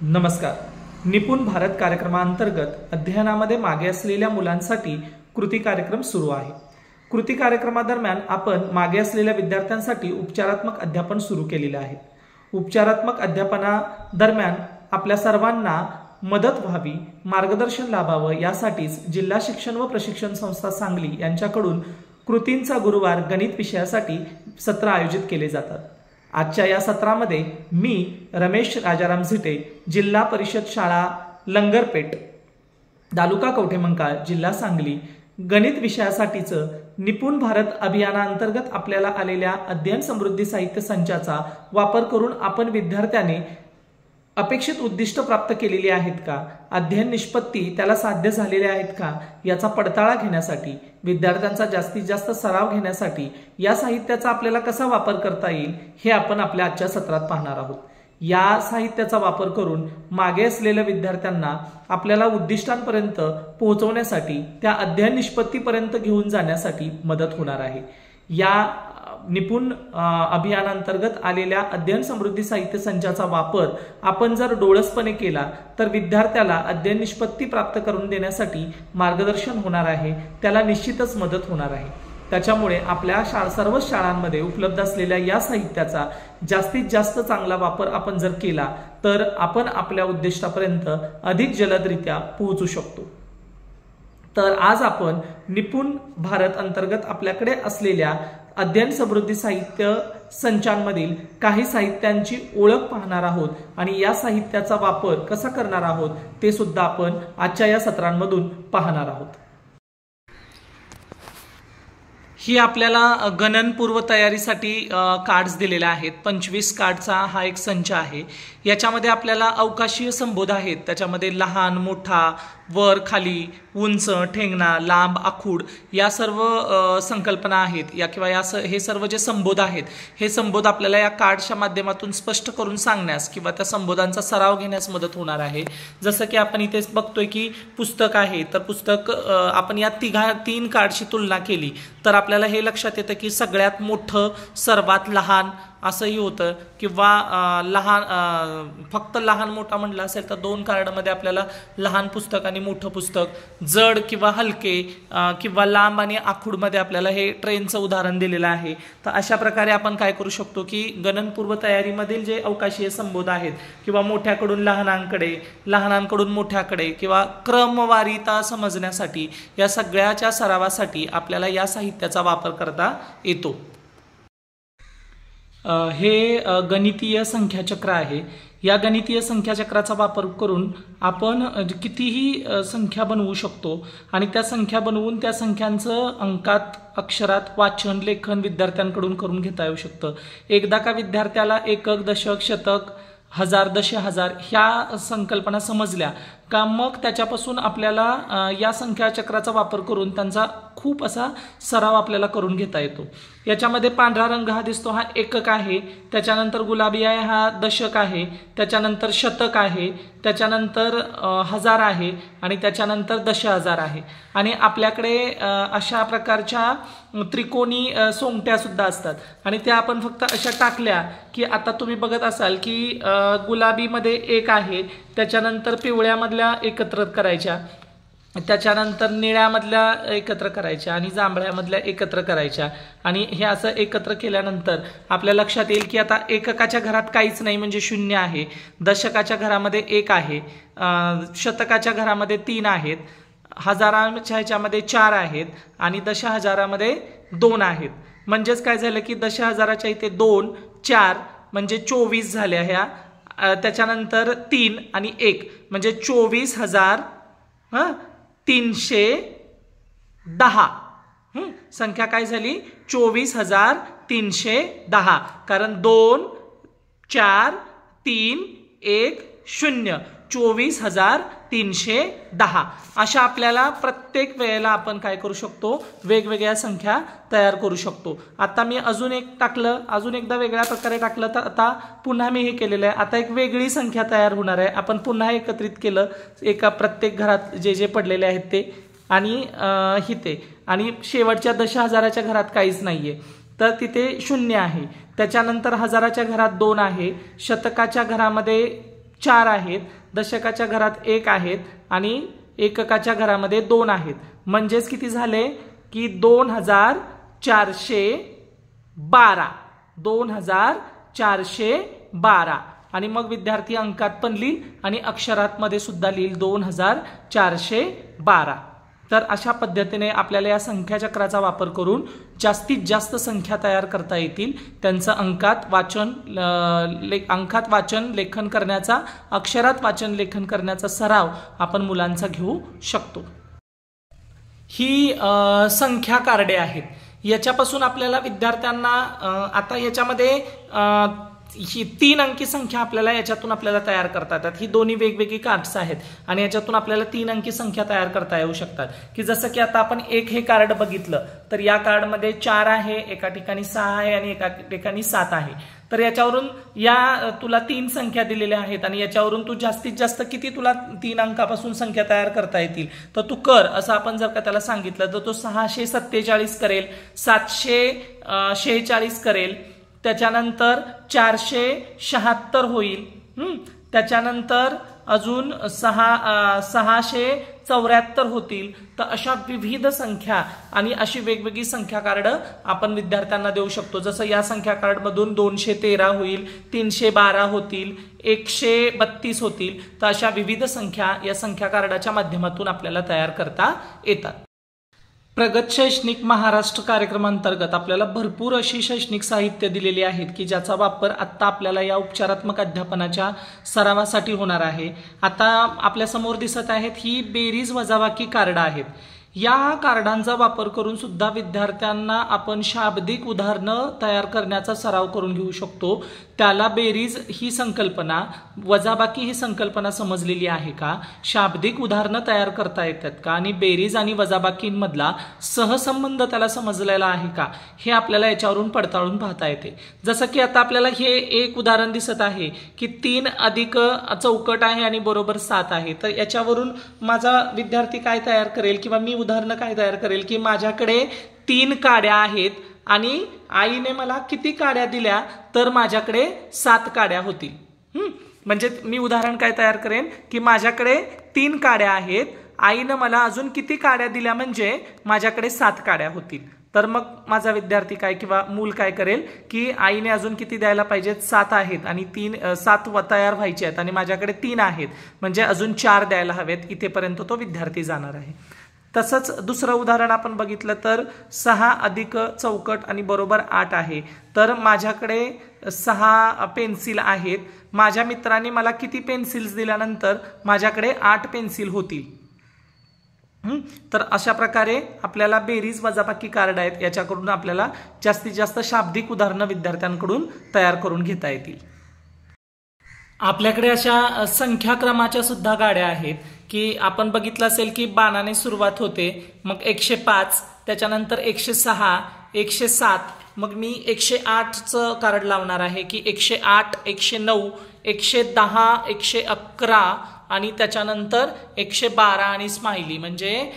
नमस्कार. निपुण भारत कार्यक्रमांतर्गत अध्ययनामध्ये मागे असलेल्या मुलांसाठी कृती कार्यक्रम सुरू आहे. कृती कार्यक्रमादरम्यान आपण मागे असलेल्या विद्यार्थ्यांसाठी उपचारात्मक अध्यापन सुरू केलेले आहे. उपचारात्मक अध्यापनादरम्यान आपल्या सर्वांना मदत व्हावी, मार्गदर्शन लाभावं यासाठीच जिल्हा शिक्षण व प्रशिक्षण संस्था सांगली यांच्याकडून कृतींचा गुरुवार गणित विषयासाठी सत्र आयोजित केले जातात. आजच्या या सत्रामध्ये मी रमेश राजाराम झिटे, जिल्हा परिषद शाळा लंगरपेठ, तालुका कवठेमंकाळ, जिल्हा सांगली, गणित विषयासाठीचं निपुण भारत अभियानाअंतर्गत आपल्याला आलेल्या अध्ययन समृद्धी साहित्य संचाचा वापर करून आपण विद्यार्थ्यांनी अपेक्षित उद्दिष्ट प्राप्त केलेली आहेत का, अध्ययन निष्पत्ती त्याला साध्य झालेल्या आहेत का याचा पडताळा घेण्यासाठी, विद्यार्थ्यांचा जास्तीत जास्त सराव घेण्यासाठी या साहित्याचा आपल्याला कसा वापर करता येईल हे आपण आपल्या आजच्या सत्रात पाहणार आहोत. या साहित्याचा वापर करून मागे असलेल्या विद्यार्थ्यांना आपल्याला उद्दिष्टांपर्यंत पोहोचवण्यासाठी, त्या अध्ययन निष्पत्तीपर्यंत घेऊन जाण्यासाठी मदत होणार आहे. या निपुण अभियानांतर्गत आलेल्या अध्ययन समृद्धी साहित्य संचाचा वापर आपण जर डोळसपणे केला तर विद्यार्थ्याला अध्ययन निष्पत्ती प्राप्त करून देण्यासाठी मार्गदर्शन होणार आहे, त्याला निश्चितच मदत होणार आहे. त्याच्यामुळे आपल्या सर्वच शाळांमध्ये उपलब्ध असलेल्या या साहित्याचा जास्तीत जास्त चांगला वापर आपण जर केला तर आपण आपल्या उद्दिष्टापर्यंत अधिक जलदरित्या पोहोचू शकतो. तर आज आपण निपुण भारत अंतर्गत आपल्याकडे असलेल्या अध्ययन समृद्धी साहित्य संचांमधील काही साहित्यांची ओळख पाहणार आहोत आणि या साहित्याचा वापर कसा करणार आहोत ते सुद्धा आपण आजच्या या सत्रांमधून पाहणार आहोत. ही आपल्याला गणन पूर्व तयारीसाठी कार्ड्स दिलेले आहेत. 25 कार्डचा हा एक संच आहे. याच्यामध्ये आपल्याला अवकाशीय संबोध आहेत. त्याच्यामध्ये लहान, मोठा, वर, खाली, उंच, ठेंगणा, लांब, आखूड या सर्व संकल्पना आहेत या किंवा हे सर्व जे संबोध आहेत हे संबोध आपल्याला या कार्डच्या माध्यमातून स्पष्ट करून सांगण्यास किंवा त्या संबोधांचा सराव घेण्यास मदत होणार आहे. जसं की आपण इथे बघतोय की पुस्तक आहे, तर पुस्तक आपण या तीन कार्डची तुलना केली तर आपल्याला हे लक्षात येतं की सगळ्यात मोठं सर्वात लहान असंही होतं किंवा फक्त लहान मोठा म्हटलं असेल तर 2 कार्डमध्ये आपल्याला लहान पुस्तक आणि मोठं पुस्तक, जड किंवा हलके किंवा लांब आणि आखूडमध्ये आपल्याला हे ट्रेनचं उदाहरण दिलेलं आहे. तर अशा प्रकारे आपण काय करू शकतो की गणनपूर्व तयारीमधील जे अवकाशीय संबोध आहेत किंवा मोठ्याकडून लहानांकडे, लहानांकडून मोठ्याकडे किंवा क्रमवारीता समजण्यासाठी या सगळ्याच्या सरावासाठी आपल्याला या साहित्याचा वापर करता येतो. हे गणितीय संख्याचक्र आहे. या गणितीय संख्याचक्राचा वापर करून आपण कितीही संख्या बनवू शकतो आणि त्या संख्या बनवून त्या संख्यांचं अंकात, अक्षरात वाचन, लेखन विद्यार्थ्यांकडून करून घेता येऊ शकतं. एकदा का विद्यार्थ्याला एकक, दशक, शतक, हजार, दशहजार ह्या संकल्पना समजल्या का मग त्याच्यापासून आपल्याला या संख्याचक्राचा वापर करून त्यांचा खूप असा सराव आपल्याला करून घेता येतो. याच्यामध्ये पांढरा रंग हा दिसतो हा एकक आहे, त्याच्यानंतर गुलाबी आहे हा दशक आहे, त्याच्यानंतर शतक आहे, त्याच्यानंतर हजार आहे आणि त्याच्यानंतर दशहजार आहे. आणि आपल्याकडे अशा प्रकारच्या त्रिकोणी सोंगट्या सुद्धा असतात आणि त्या आपण फक्त अशा टाकल्या की आता तुम्ही बघत असाल की गुलाबीमध्ये एक आहे, त्याच्यानंतर पिवळ्यामधल्या एकत्र करायच्या, त्याच्यानंतर निळ्यामधल्या एकत्र करायच्या आणि जांभळ्यामधल्या एकत्र करायच्या आणि हे असं एकत्र केल्यानंतर आपल्या लक्षात येईल की आता एककाच्या घरात काहीच नाही म्हणजे 0 आहे, दशकाच्या घरामध्ये 1 आहे, शतकाच्या घरामध्ये 3 आहेत, हजाराच्या ह्याच्यामध्ये 4 आहेत आणि दशहजारामध्ये 2 आहेत. म्हणजेच काय झालं की दशहजाराच्या इथे 2, 4 म्हणजे 24 झाल्या ह्या, त्याच्यानंतर 3 आणि 1 म्हणजे 24,310 संख्या काय झाली 24,310 कारण 2, 4, 3, 1, 0 24,310 अशा आपल्याला प्रत्येक वेळेला आपण काय करू शकतो वेगवेगळ्या संख्या तयार करू शकतो. आता मी अजून एक टाकलं, अजून एकदा वेगळ्या प्रकारे टाकलं तर आता पुन्हा मी हे केलेलं आहे. आता एक वेगळी संख्या तयार होणार आहे. आपण पुन्हा एकत्रित केलं एका प्रत्येक घरात जे जे पडलेले आहेत ते आणि हिते आणि शेवटच्या दशहजाराच्या घरात काहीच नाहीये तर तिथे 0 आहे. त्याच्यानंतर हजाराच्या घरात 2 आहे, शतकाच्या घरामध्ये 4 आहेत, दशकाच्या घरात 1 आहेत आणि एककाच्या घरामध्ये 2 आहेत. म्हणजेच किती झाले की 2412. 2412 आणि मग विद्यार्थी अंकात पण लिहिल आणि अक्षरात मध्ये सुद्धा लिहिल 2412. तर अशा पद्धतीने आपल्याला या संख्या चक्राचा वापर करून जास्तीत जास्त संख्या तयार करता येतील. त्यांचं अंकात वाचन लेखन करण्याचा, अक्षरात वाचन लेखन करण्याचा सराव आपण मुलांचा घेऊ शकतो. ही संख्या कार्डे आहेत. याच्यापासून आपल्याला विद्यार्थ्यांना आता याच्यामध्ये ही 3 अंकी संख्या आपल्याला तयार करता येतात. ही दोन्ही वेगवेगळी कार्ड्स आहेत आणि याच्यातून आपल्याला 3 अंकी संख्या तयार करता येऊ शकतात. की जसं की आता आपण एक हे कार्ड बघितलं तर या कार्डमध्ये 4 आहे, एका ठिकाणी 6 आहे आणि एका ठिकाणी 7 आहे. तर याच्यावरून तुला 3 संख्या दिलेल्या आहेत आणि याच्यावरून तू जास्तीत जास्त किती तुला 3 अंकापासून संख्या तयार करता येतील तर तू कर असं आपण जर का त्याला सांगितलं तर तो 647 करेल, 746 करेल, त्याच्यानंतर 476 होईल, त्याच्यानंतर अजून 674 होतील. तर अशा विविध संख्या आणि अशी वेगवेगळी संख्या कार्ड आपण विद्यार्थ्यांना देऊ शकतो. जसं या संख्या कार्ड मधून 213 होईल, 312 होतील, 132 होतील. तर अशा विविध संख्या या संख्या कार्डाच्या माध्यमातून आपल्याला तयार करता येतात. प्रगत शैक्षणिक महाराष्ट्र कार्यक्रमांतर्गत आपल्याला भरपूर अशी शैक्षणिक साहित्य दिलेली आहेत की ज्याचा वापर आता आपल्याला या उपचारात्मक अध्यापनाच्या सरावासाठी होणार आहे. आता आपल्या समोर दिसत आहेत ही बेरीज वजाबाकी कार्ड आहेत. या कार्डांचा वापर करून सुद्धा विद्यार्थ्यांना आपण शाब्दिक उदाहरणं तयार करण्याचा सराव करून घेऊ शकतो. त्याला बेरीज ही संकल्पना, वजाबाकी ही संकल्पना समजलेली आहे का, शाब्दिक उदाहरणं तयार करता येतात का आणि बेरीज आणि वजाबाकींमधला सहसंबंध त्याला समजलेला आहे का, हे आपल्याला याच्यावरून पडताळून पाहता येते. जसं की आता आपल्याला हे एक उदाहरण दिसत आहे की 3 अधिक चौकट आहे आणि बरोबर 7 आहे. तर याच्यावरून माझा विद्यार्थी काय तयार करेल किंवा मी उदाहरण काय तयार करेल की माझ्याकडे 3 काड्या आहेत आणि आईने मला किती काड्या दिल्या तर माझ्याकडे 7 काड्या होतील. म्हणजे मी उदाहरण काय तयार करेन की माझ्याकडे 3 काड्या आहेत, आईने मला अजून किती काड्या दिल्या म्हणजे माझ्याकडे 7 काड्या होतील. तर मग माझा विद्यार्थी काय किंवा मूल काय करेल की आईने अजून किती द्यायला पाहिजेत, 7 आहेत आणि 7 तयार व्हायचे आहेत आणि माझ्याकडे 3 आहेत म्हणजे अजून 4 द्यायला हवेत. इथेपर्यंत तो विद्यार्थी जाणार आहे. तसंच दुसरं उदाहरण आपण बघितलं तर 6 अधिक चौकट आणि बरोबर 8 आहे. तर माझ्याकडे 6 पेन्सिल आहेत. माझ्या मित्रांनी मला किती पेन्सिल्स दिल्यानंतर माझ्याकडे 8 पेन्सिल होतील. तर अशा प्रकारे आपल्याला बेरीज वजाबाकी कार्ड आहेत, याच्याकडून आपल्याला जास्तीत जास्त शाब्दिक उदाहरणं विद्यार्थ्यांकडून तयार करून घेता येतील. आपल्याकडे अशा संख्याक्रमाच्या सुद्धा गाड्या आहेत की आपण बघितलं असेल की बाणाने सुरुवात होते, मग 105, त्याच्यानंतर 106, 107, मग मी 108चं कार्ड लावणार आहे की 108, 109, 110, 111 आणि त्याच्यानंतर 112 आणि स्माइली. म्हणजे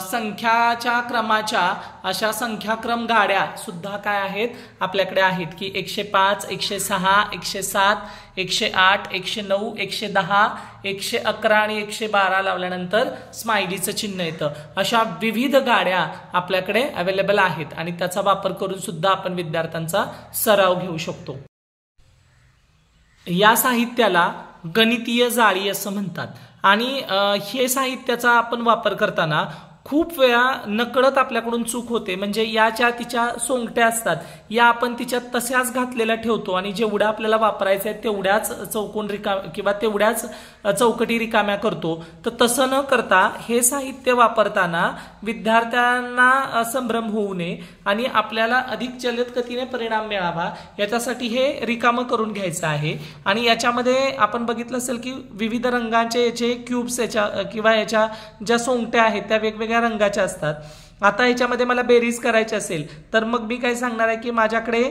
संख्याच्या क्रमाच्या अशा संख्याक्रम गाड्या सुद्धा काय आहेत आपल्याकडे आहेत की 105, 106, 107, 108, 109, 110, 111 आणि 112 लावल्यानंतर स्माइलीचं चिन्ह येतं. अशा विविध गाड्या आपल्याकडे अवेलेबल आहेत आणि त्याचा वापर करून सुद्धा आपण विद्यार्थ्यांचा सराव घेऊ शकतो. या साहित्याला गणितीय जाळी असं म्हणतात आणि हे साहित्याचा आपण वापर करताना खूप वेळा नकळत आपल्याकडून चूक होते. म्हणजे याच्या तिच्या सोंगट्या असतात, या आपण तिच्यात तशाच घातलेल्या ठेवतो आणि जेवढ्या आपल्याला वापरायचं आहे तेवढ्याच चौकोन किंवा तेवढ्याच चौकटी रिकाम्या करतो. तर तसं न करता हे साहित्य वापरताना विद्यार्थ्यांना संभ्रम होऊ नये आणि आपल्याला अधिक जलद गतीने परिणाम मिळावा याच्यासाठी हे रिकामं करून घ्यायचं आहे. आणि याच्यामध्ये आपण बघितलं असेल की विविध रंगाचे याचे क्यूब्स किंवा याच्या ज्या सोंगट्या आहेत त्या वेगवेगळ्या रंगाच्या असतात. आता याच्यामध्ये मला बेरीज करायची असेल तर मग मी काय सांगणार आहे की माझ्याकडे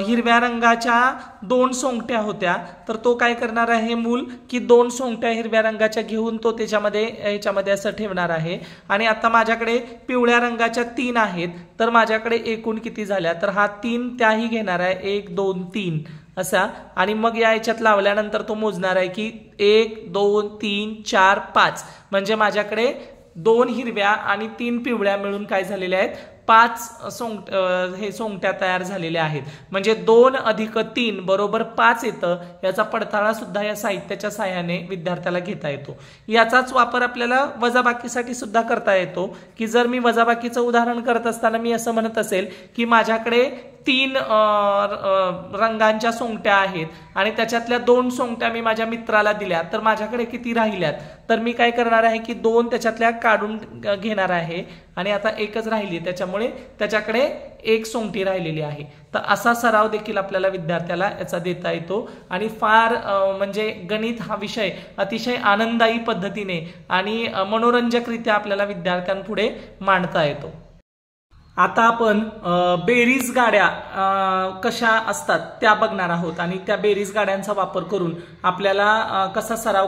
हिरव्या रंगाच्या 2 सोंगट्या होत्या, तर तो काय करणार आहे मूल की 2 सोंगट्या हिरव्या रंगाच्या घेऊन तो याच्यामध्ये असं ठेवणार आहे. आणि आता माझ्याकडे पिवळ्या रंगाच्या 3 आहेत, तर माझ्याकडे एकूण किती झाल्या तर हा 3 त्याही घेणार आहे, 1 2 3 असा, आणि मग या याच्यात लावल्यानंतर तो मोजणार आहे की 1 2 3 4 5, म्हणजे माझ्याकडे 2 हिरव्या आणि 3 पिवळ्या मिळून काय झालेल्या आहेत, 5 सोंगट्या तयार झालेल्या आहेत. म्हणजे 2 अधिक 3 बरोबर 5 येतं. याचा पडताळा सुद्धा या साहित्याच्या साहाय्याने विद्यार्थ्याला घेता येतो. याचाच वापर आपल्याला वजाबाकीसाठी सुद्धा करता येतो, की जर मी वजाबाकीचं उदाहरण करत असताना मी असं म्हणत असेल की माझ्याकडे 3 रंगांच्या सोंगट्या आहेत आणि त्याच्यातल्या 2 सोंगट्या मी माझ्या मित्राला दिल्या, तर माझ्याकडे किती राहिल्यात, तर मी काय करणार आहे की 2 त्याच्यातल्या काढून घेणार आहे आणि आता एकच राहिली, त्याच्यामुळे त्याच्याकडे 1 सोंगटी राहिलेली आहे. तर असा सराव देखील आपल्याला विद्यार्थ्याला याचा देता येतो आणि फार म्हणजे गणित हा विषय अतिशय आनंददायी पद्धतीने आणि मनोरंजकरित्या आपल्याला विद्यार्थ्यांपुढे मांडता येतो. आता आपण बेरीज गाड्या कशा असतात त्या बघणार आहोत आणि त्या बेरीज गाड्यांचा वापर करून आपल्याला कसा सराव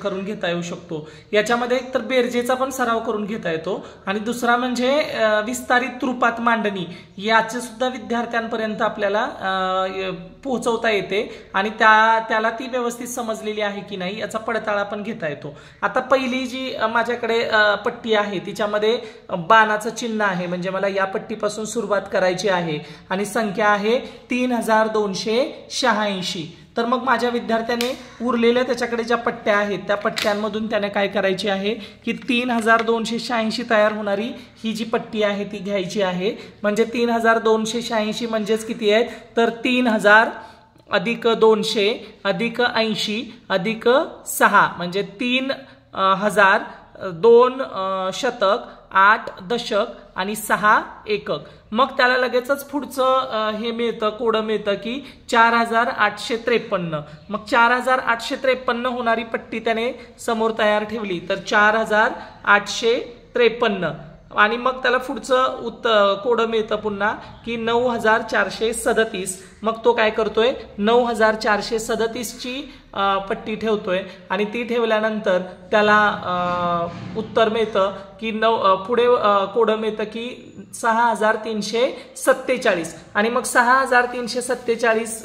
करून घेता येऊ शकतो. याच्यामध्ये एक तर बेरजेचा पण सराव करून घेता येतो आणि दुसरा म्हणजे विस्तारित रूपात मांडणी, याचे सुद्धा विद्यार्थ्यांपर्यंत आपल्याला पोहोचवता येते आणि त्याला ती व्यवस्थित समजलेली आहे की नाही याचा पडताळा पण घेता येतो. आता पहिली जी माझ्याकडे पट्टी आहे तिच्यामध्ये बाणाचं चिन्ह आहे, म्हणजे मला या पट्टीपासून सुरुवात करायची आहे आणि संख्या आहे 3286. तर मग माझ्या विद्यार्थ्याने उरलेल्या त्याच्याकडे ज्या पट्ट्या आहेत त्या पट्ट्यांमधून त्याने काय करायची आहे की 3286 तयार होणारी ही जी पट्टी आहे ती घ्यायची आहे. म्हणजे 3286 म्हणजेच किती आहेत, तर 3000 अधिक 200 अधिक 80 अधिक 6 म्हणजे 3000, 2 शतक, 8 दशक आणि 6 एकक. मग त्याला लगेचच पुढचं हे मिळतं, कोड मिळतं की 4853. मग 4853 होणारी पट्टी त्याने समोर तयार ठेवली, तर 4853 आणि मग त्याला पुढचं कोड मिळतं पुन्हा की 9437. मग तो काय करतोय, 9437 ची पट्टी ठेवतोय आणि ती ठेवल्यानंतर त्याला उत्तर मिळतं की पुढे कोड मिळतं की 6347 आणि मग 6347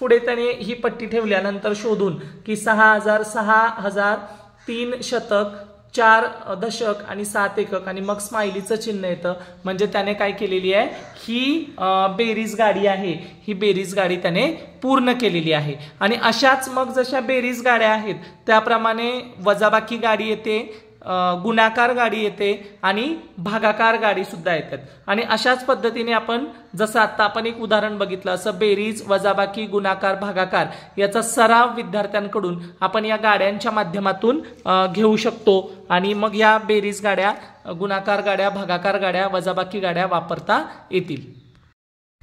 पुढे त्याने ही पट्टी ठेवल्यानंतर शोधून की 6000, 3 शतक, 4 दशक आणि 7 एकक आणि मग स्माइलीचं चिन्ह येतं. म्हणजे त्याने काय केलेली आहे, ही बेरीज गाडी आहे, ही बेरीज गाडी त्याने पूर्ण केलेली आहे. आणि अशाच मग जशा बेरीज गाड्या आहेत त्याप्रमाणे वजाबाकी गाडी येते, गुणाकार गाडी येते आणि भागाकार गाडी सुद्धा येतात. आणि अशाच पद्धतीने आपण जसं आता आपण एक उदाहरण बघितलं असं बेरीज, वजाबाकी, गुणाकार, भागाकार याचा सराव विद्यार्थ्यांकडून आपण या गाड्यांच्या माध्यमातून घेऊ शकतो आणि मग या बेरीज गाड्या, गुणाकार गाड्या, भागाकार गाड्या, वजाबाकी गाड्या वापरता येतील.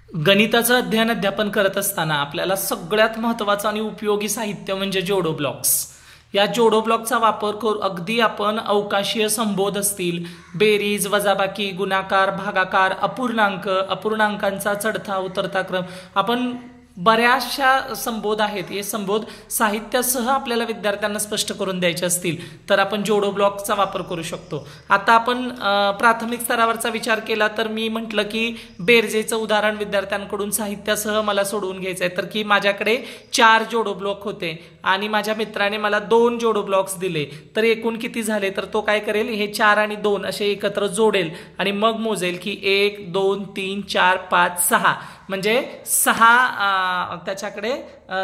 गणिताचं अध्यापन करत असताना आपल्याला सगळ्यात महत्त्वाचं आणि उपयोगी साहित्य म्हणजे जोडो ब्लॉक्स. या जोडो ब्लॉकचा वापर करून अगदी आपण अवकाशीय संबोध असतील, बेरीज, वजाबाकी, गुणाकार, भागाकार, अपूर्णांकांचा चढता उतरता क्रम, आपण बऱ्याचशा संबोध आहेत, हे संबोध साहित्यासह आपल्याला विद्यार्थ्यांना स्पष्ट करून द्यायचे असतील तर आपण जोडो ब्लॉकचा वापर करू शकतो. आता आपण प्राथमिक स्तरावरचा विचार केला तर मी म्हटलं की बेरजेचं उदाहरण विद्यार्थ्यांकडून साहित्यासह मला सोडवून घ्यायचं आहे, तर की माझ्याकडे 4 जोडो ब्लॉक होते आणि माझ्या मित्राने मला 2 जोडो ब्लॉक्स दिले, तर एकूण किती झाले, तर तो काय करेल, हे 4 आणि 2 असे एकत्र जोडेल आणि मग मोजेल की 1 2 3 4 5 6 म्हणजे 6 त्याच्याकडे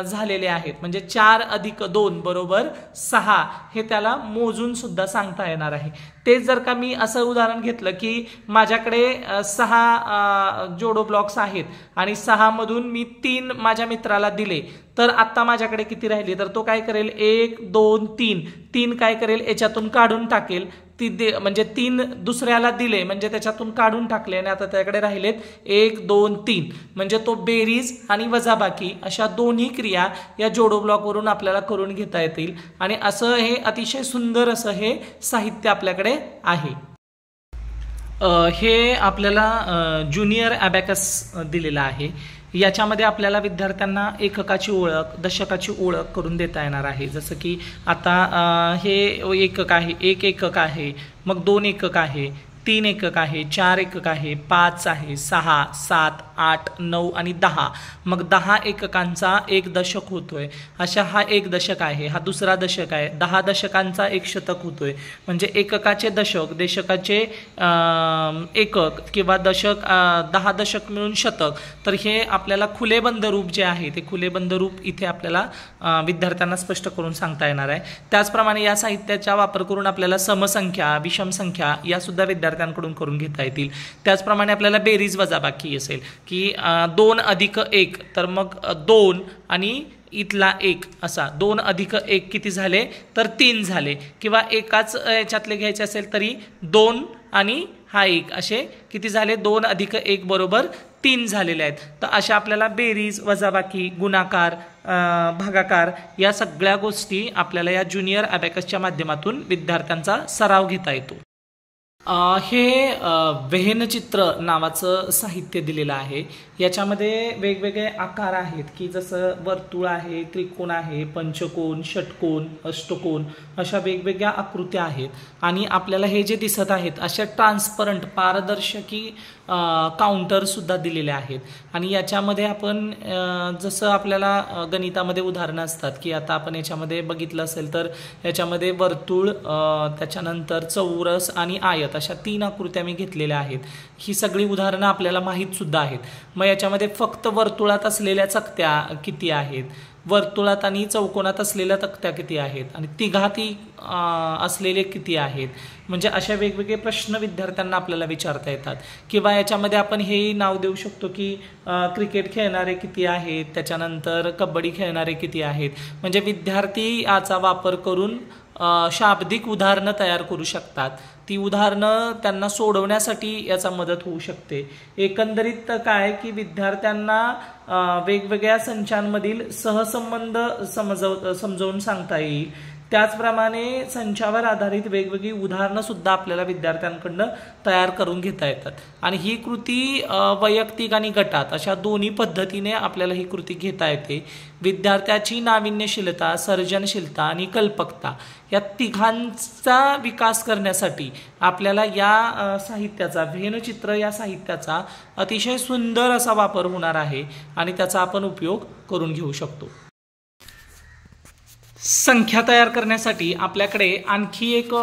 झालेले आहेत. म्हणजे 4 अधिक 2 बरोबर 6 हे त्याला मोजून सुद्धा सांगता येणार आहे. तेच जर का मी असं उदाहरण घेतलं की माझ्याकडे 6 जोडो ब्लॉक्स आहेत आणि 6 मधून मी 3 माझ्या मित्राला दिले, तर आता माझ्याकडे किती राहिले, तर तो काय करेल 1 2 3 काय करेल, याच्यातून काढून टाकेल, म्हणजे 3 दुसऱ्याला दिले म्हणजे त्याच्यातून काढून टाकले आणि आता त्याकडे राहिलेत 1 2 3. म्हणजे तो बेरीज आणि वजाबाकी अशा दोन्ही क्रिया या जोडो ब्लॉक वरून आपल्याला करून घेता येतील आणि असं हे अतिशय सुंदर असं हे साहित्य आपल्याकडे आहे. हे आपल्याला ज्युनियर ॲबॅकस दिलेला आहे. याच्यामध्ये आपल्याला विद्यार्थ्यांना एककाची ओळख, दशकाची ओळख करून देता येणार आहे. जसं की आता हे एकक आहे, 1 एकक आहे, मग 2 एकक आहे, 3 एकक आहे, 4 एकक आहे, 5 आहे, 6, 7, 8, 9 आणि 10. मग 10 एककांचा एक दशक होतोय. अशा हा एक दशक आहे, हा दुसरा दशक आहे. 10 दशकांचा एक शतक होतोय. म्हणजे एककाचे दशक, देशकाचे एकक किंवा दशक, 10 दशक मिळून शतक. तर हे आपल्याला खुलेबंद रूप जे आहे ते खुलेबंद रूप इथे आपल्याला विद्यार्थ्यांना स्पष्ट करून सांगता येणार आहे. त्याचप्रमाणे या साहित्याचा वापर करून आपल्याला समसंख्या, विषम संख्या या सुद्धा विद्यार्थ्यांकडून करून घेता येतील. त्याचप्रमाणे आपल्याला बेरीज वजाबाकी असेल की 2 अधिक 1, तर मग 2 आणि इथला 1 असा 2 अधिक 1 किती झाले तर 3 झाले. किंवा एकाच याच्यातले घ्यायचे असेल तरी 2 आणि हा 1 असे किती झाले, 2 अधिक 1 बरोबर 3 झालेले आहेत. तर अशा आपल्याला बेरीज, वजाबाकी, गुणाकार, भागाकार या सगळ्या गोष्टी आपल्याला या ज्युनियर अबॅकसच्या माध्यमातून विद्यार्थ्यांचा सराव घेता येतो. हे व्यंगचित्र नावाचं साहित्य दिलेलं आहे. याच्यामध्ये वेगवेगळे आकार आहेत की जसं वर्तुळ आहे, त्रिकोण आहे, पंचकोन, षटकोन, अष्टकोन अशा वेगवेगळ्या आकृत्या आहेत. आणि आपल्याला हे जे दिसत आहेत अशा ट्रान्सपरंट पारदर्शकी काउंटर सुद्धा दिलेले आहेत. आणि याच्यामध्ये आपण जसं आपल्याला गणितामध्ये उदाहरणं असतात की आता आपण याच्यामध्ये बघितलं असेल तर याच्यामध्ये वर्तुळ, त्याच्यानंतर चौरस आणि आयत अशा 3 आकृत्या मी घेतलेल्या आहेत. ही सगळी उदाहरणं आपल्याला माहीत सुद्धा आहेत. मग याच्यामध्ये फक्त वर्तुळात असलेल्या चकत्या किती आहेत, वर्तुळात आणि चौकोनात असलेल्या तक्त्या किती आहेत, आणि तिघाती असलेले किती आहेत, म्हणजे अशा वेगवेगळे प्रश्न विद्यार्थ्यांना आपल्याला विचारता येतात. किंवा याच्यामध्ये आपण हेही नाव देऊ शकतो की क्रिकेट खेळणारे किती आहेत, त्याच्यानंतर कबड्डी खेळणारे किती आहेत. म्हणजे विद्यार्थी याचा वापर करून शाब्दिक उदाहरणं तयार करू शकतात. ती उदाहरणं त्यांना सोडवण्यासाठी याचा मदत होऊ शकते. एकंदरीत काय की विद्यार्थ्यांना वेगवेगळ्या संचांमधील सहसंबंध समजावून सांगता येईल. त्याचप्रमाणे संचावर आधारित वेगवेगळी उदाहरणं सुद्धा आपल्याला विद्यार्थ्यांकडून तयार करून घेता येतात. आणि ही कृती वैयक्तिक आणि गटात अशा दोन्ही पद्धतीने आपल्याला ही कृती घेता येते. विद्यार्थ्याची नाविन्यशीलता, सर्जनशीलता आणि कल्पकता या तिघांचा विकास करण्यासाठी आपल्याला या साहित्याचा, व्यंगचित्र या साहित्याचा अतिशय सुंदर असा वापर होणार आहे आणि त्याचा आपण उपयोग करून घेऊ शकतो. संख्या तयार करण्यासाठी आपल्याकडे आणखी एक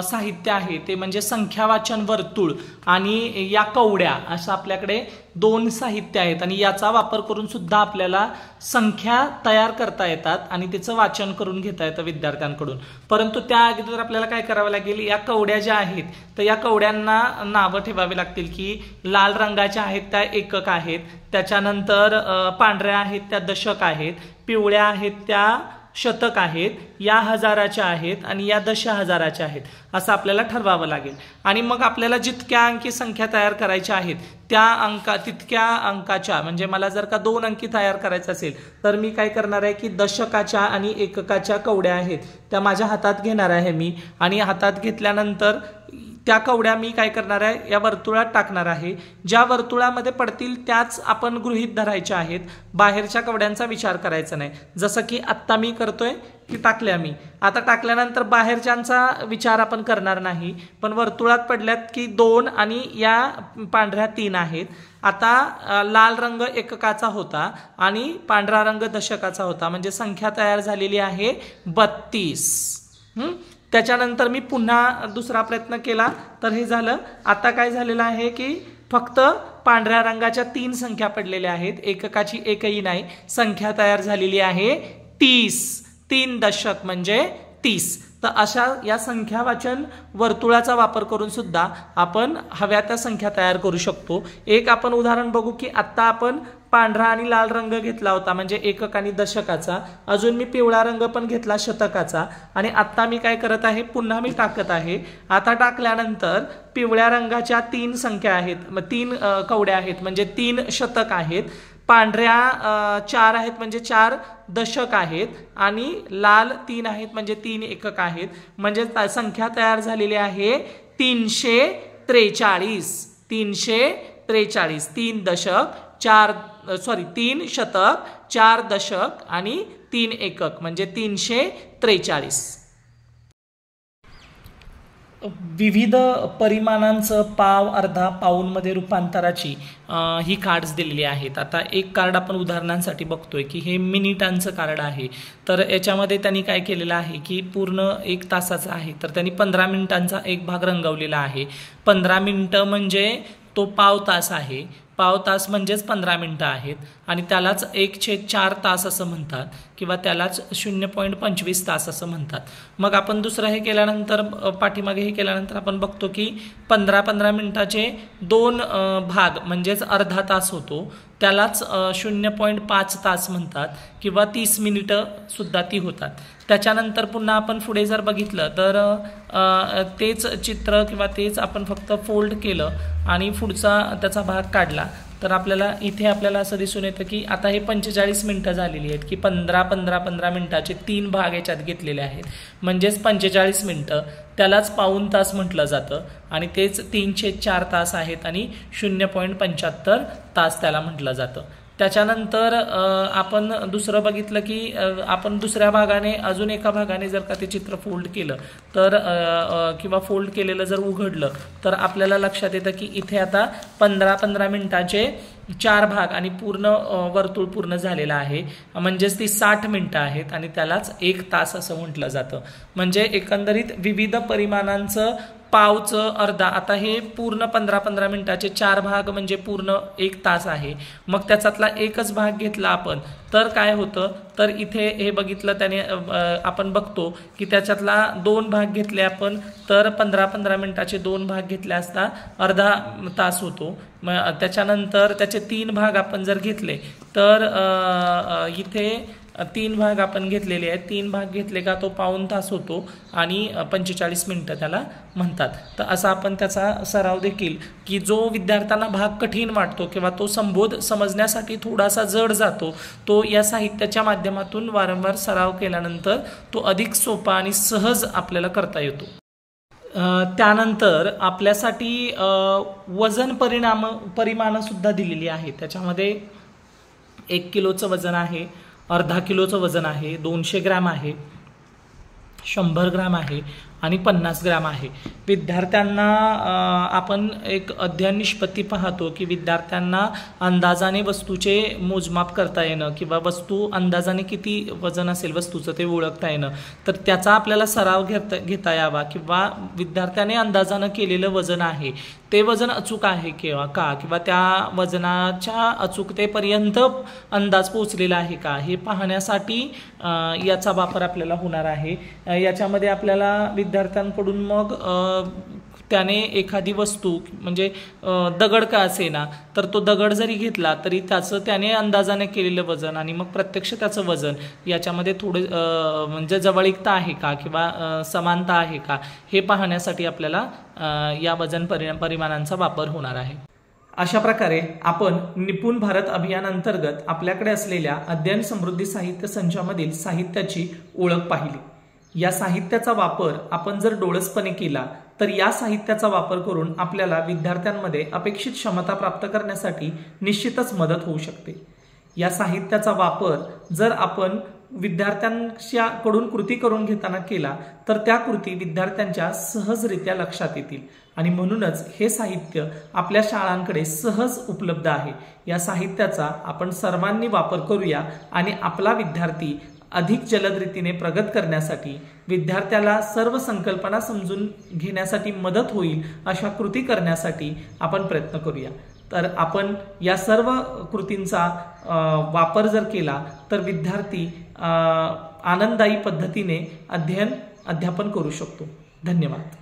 साहित्य आहे, ते म्हणजे संख्यावाचन वर्तुळ आणि या कवड्या, असं आपल्याकडे 2 साहित्य आहेत. आणि याचा वापर करून सुद्धा आपल्याला संख्या तयार करता येतात आणि त्याचं वाचन करून घेता येतं विद्यार्थ्यांकडून. परंतु त्या अगोदर आपल्याला काय करावं लागेल, या कवड्या ज्या आहेत तर या कवड्यांना नावं ठेवावी लागतील की लाल रंगाच्या आहेत त्या एकक आहेत, त्याच्यानंतर पांढऱ्या आहेत त्या दशक आहेत, पिवळ्या आहेत त्या शतक आहेत, या हजाराच्या आहेत आणि या दशहजाराच्या आहेत, असं आपल्याला ठरवावं लागेल. आणि मग आपल्याला जितक्या अंकी संख्या तयार करायच्या आहेत त्या तितक्या अंकाच्या, म्हणजे मला जर का 2 अंकी तयार करायचं असेल तर मी काय करणार आहे की दशकाच्या आणि एककाच्या कवड्या आहेत त्या माझ्या हातात घेणार आहे मी. आणि हातात घेतल्यानंतर त्या कवड्या मी काय करणार आहे, या वर्तुळात टाकणार आहे. ज्या वर्तुळामध्ये पडतील त्याच आपण गृहीत धरायच्या आहेत, बाहेरच्या कवड्यांचा विचार करायचा नाही. जसं की आत्ता मी करतोय की टाकल्या मी, आता टाकल्यानंतर बाहेरच्यांचा विचार आपण करणार नाही. पण वर्तुळात पडल्यात की 2 आणि या पांढऱ्या 3 आहेत. आता लाल रंग एककाचा होता आणि पांढरा रंग दशकाचा होता, म्हणजे संख्या तयार झालेली आहे 32. त्याच्यानंतर मी पुन्हा दुसरा प्रयत्न केला तर हे झालं. आता काय झालेलं आहे की फक्त पांढऱ्या रंगाच्या 3 संख्या पडलेल्या आहेत, एककाची एकही नाही. संख्या तयार झालेली आहे 30. 3 दशक म्हणजे 30. तर अशा या संख्यावाचन वर्तुळाचा वापर करून सुद्धा आपण हव्या त्या संख्या तयार करू शकतो. एक आपण उदाहरण बघू की आता आपण पांढरा आणि लाल रंग घेतला होता म्हणजे एकक आणि दशकाचा, अजून मी पिवळा रंग पण घेतला शतकाचा. आणि आता मी काय करत आहे, पुन्हा मी टाकत आहे. आता टाकल्यानंतर पिवळ्या रंगाच्या 3 संख्या आहेत, 3 कवड्या आहेत म्हणजे 3 शतक आहेत. पांढऱ्या 4 आहेत म्हणजे 4 दशक आहेत आणि लाल 3 आहेत म्हणजे 3 एकक आहेत. म्हणजे संख्या तयार झालेली आहे 343. 343. 3 दशक 3 शतक, 4 दशक आणि 3 एकक म्हणजे 343. विविध परिमाणांचं पाव, अर्धा, पाऊणमध्ये रूपांतराची ही कार्ड्स दिलेली आहेत. आता एक कार्ड आपण उदाहरणांसाठी बघतोय की हे मिनिटांचं कार्ड आहे. तर याच्यामध्ये त्यांनी काय केलेलं आहे की पूर्ण 1 तासाचं आहे, तर त्यांनी 15 मिनिटांचा एक भाग रंगवलेला आहे. 15 मिनिटं म्हणजे तो पाव तास आहे, पाव तास म्हणजेच 15 मिनिटं आहेत आणि त्यालाच 1/4 तास असं म्हणतात किंवा त्यालाच 0.25 तास असं म्हणतात. मग आपण दुसरं हे केल्यानंतर, पाठीमागे हे केल्यानंतर आपण बघतो की 15 मिनिटाचे 2 भाग म्हणजेच अर्धा तास होतो, त्यालाच 0.5 तास म्हणतात किंवा 30 मिनिटं सुद्धा ती होतात. त्याच्यानंतर पुन्हा आपण पुढे जर बघितलं तर तेच चित्र किंवा तेच आपण फक्त फोल्ड केलं आणि पुढचा त्याचा भाग काढला तर आपल्याला इथे असं दिसून येतं की आता हे 45 मिनिटं झालेली आहेत की 15 मिनिटाचे 3 भाग याच्यात घेतलेले आहेत, म्हणजेच 45 मिनिटं. त्यालाच पाऊण तास म्हटलं जातं आणि तेच 3/4 तास आहेत आणि 0.75 तास त्याला म्हटलं जातं. त्याच्यानंतर आपण दुसरं बघितलं की आपण दुसऱ्या भागाने, अजून एका भागाने जर का ते चित्र फोल्ड केलं तर किंवा फोल्ड केलेलं जर उघडलं तर आपल्याला लक्षात येतं की इथे आता 15 मिनिटाचे 4 भाग आणि पूर्ण वर्तुळ पूर्ण झालेलं आहे, म्हणजेच ती 60 मिनिटं आहेत आणि त्यालाच 1 तास असं म्हटलं जातं. म्हणजे एकंदरीत विविध परिमाणांचं पावचं अर्धा, आता हे पूर्ण 15 मिनिटाचे 4 भाग म्हणजे पूर्ण 1 तास आहे. मग त्याच्यातला एकच भाग घेतला आपण तर काय होतं, तर इथे हे बघितलं त्याने आपण बघतो की त्याच्यातला 2 भाग घेतले आपण तर 15 मिनिटाचे 2 भाग घेतले असता अर्धा तास होतो. त्याच्यानंतर त्याचे 3 भाग आपण जर घेतले तर इथे 3 भाग आपण घेतलेले आहेत, 3 भाग घेतले का तो पाऊण तास होतो आणि 45 मिनिटं त्याला म्हणतात. तर असा आपण त्याचा सराव देखील, की जो विद्यार्थ्यांना भाग कठीण वाटतो किंवा तो संबोध समजण्यासाठी थोडासा जड जातो, तो या साहित्याच्या माध्यमातून वारंवार सराव केल्यानंतर तो अधिक सोपा आणि सहज आपल्याला करता येतो. त्यानंतर आपल्यासाठी वजन परिमाणं सुद्धा दिलेली आहेत. त्याच्यामध्ये 1 किलोचं वजन आहे, अर्धा किलोचं वजन आहे, 200 ग्रॅम आहे, 100 ग्रॅम आहे आणि 50 ग्रॅम आहे. विद्यार्थ्यांना आपण एक अध्ययन निष्पत्ती पाहतो की विद्यार्थ्यांना अंदाजाने वस्तूचे मोजमाप करता येणं किंवा वस्तू अंदाजाने किती वजन असेल वस्तूचं ते ओळखता येणं, तर त्याचा आपल्याला सराव घेता यावा किंवा विद्यार्थ्याने अंदाजानं केलेलं वजन आहे ते वजन अचूक आहे किंवा त्या वजनाच्या अचूकतेपर्यंत अंदाज पोहोचलेला आहे का हे पाहण्यासाठी याचा वापर आपल्याला होणार आहे. याच्यामध्ये आपल्याला विद्यार्थ्यांकडून मग त्याने एखादी वस्तू म्हणजे दगड का असेना तर तो दगड जरी घेतला तरी त्याचं त्याने अंदाजाने केलेलं वजन आणि मग प्रत्यक्ष त्याचं वजन याच्यामध्ये थोडं म्हणजे जवळीकता आहे का किंवा समानता आहे का हे पाहण्यासाठी आपल्याला या वजन परिमाणांचा वापर होणार आहे. अशा प्रकारे आपण निपुण भारत अभियानांतर्गत आपल्याकडे असलेल्या अध्ययन समृद्धी साहित्य संचामधील साहित्याची ओळख पाहिली. या साहित्याचा वापर आपण जर डोळसपणे केला तर या साहित्याचा वापर करून आपल्याला विद्यार्थ्यांमध्ये अपेक्षित क्षमता प्राप्त करण्यासाठी निश्चितच मदत होऊ शकते. या साहित्याचा वापर जर आपण विद्यार्थ्यांच्याकडून कृती करून घेताना केला तर त्या कृती विद्यार्थ्यांच्या सहजरित्या लक्षात येतील आणि म्हणूनच हे साहित्य आपल्या शाळांकडे सहज उपलब्ध आहे. या साहित्याचा आपण सर्वांनी वापर करूया आणि आपला विद्यार्थी अधिक जलद रीतीने प्रगत करण्यासाठी, विद्यार्थ्याला सर्व संकल्पना समजून घेण्यासाठी मदत होईल अशा कृती करण्यासाठी आपण प्रयत्न करूया. तर आपण या सर्व कृतींचा वापर जर केला तर विद्यार्थी आनंददायी पद्धतीने अध्ययन अध्यापन करू शकतो. धन्यवाद.